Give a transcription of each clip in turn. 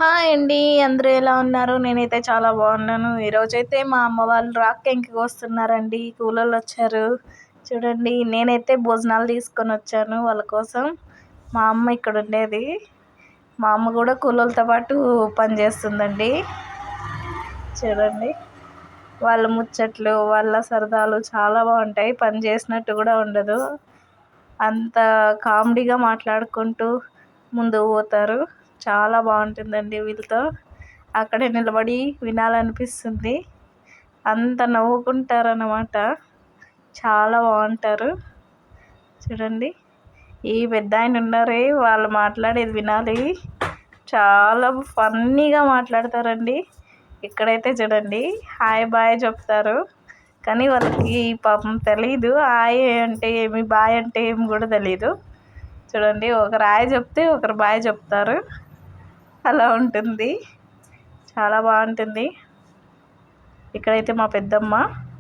Hi అండి, అందరూ ఎలా ఉన్నారు? నేనైతే చాలా బాగున్నాను. ఈరోజైతే మా అమ్మ వాళ్ళు రాక్కెంకి వస్తున్నారండి. కూలోళ్ళు వచ్చారు. చూడండి, నేనైతే భోజనాలు తీసుకొని వచ్చాను వాళ్ళ కోసం. మా అమ్మ ఇక్కడ ఉండేది. మా అమ్మ కూడా కూలోళ్ళతో పాటు పని చేస్తుందండి. చూడండి, వాళ్ళ ముచ్చట్లు, వాళ్ళ సరదాలు చాలా బాగుంటాయి. పని చేసినట్టు కూడా ఉండదు. అంత కామెడీగా మాట్లాడుకుంటూ ముందుకు పోతారు. చాలా బాగుంటుందండి వీళ్ళతో. అక్కడే నిలబడి వినాలనిపిస్తుంది. అంత నవ్వుకుంటారన్నమాట. చాలా బాగుంటారు. చూడండి, ఈ పెద్ద ఆయన ఉన్నారే, వాళ్ళు మాట్లాడేది వినాలి. చాలా ఫన్నీగా మాట్లాడతారండి. ఇక్కడైతే చూడండి, హాయ్ బాయ్ చెప్తారు. కానీ వాళ్ళకి పాపం తెలీదు హాయ్ అంటే ఏమి, బాయ్ అంటే ఏమి కూడా తెలీదు. చూడండి, ఒకరు హాయ్ చెప్తే ఒకరు బాయ్ చెప్తారు. అలా ఉంటుంది. చాలా బాగుంటుంది. ఇక్కడైతే మా పెద్దమ్మ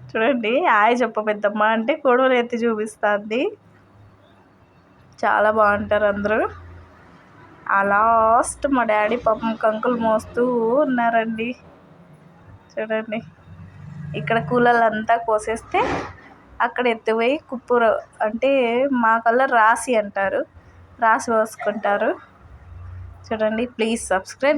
చూడండి, హాయ్ చెప్ప పెద్దమ్మ అంటే కొడవలు ఎత్తి చూపిస్తుంది. చాలా బాగుంటారు అందరూ. ఆ లాస్ట్ మా డాడీ పాపం కంకులు మోస్తూ ఉన్నారండి. చూడండి, ఇక్కడ కూలర్లంతా కోసేస్తే అక్కడ ఎత్తిపోయి కుప్పూర అంటే మా కలర్ రాసి అంటారు, రాసి పోసుకుంటారు. చూడండి, ప్లీజ్ సబ్స్క్రైబ్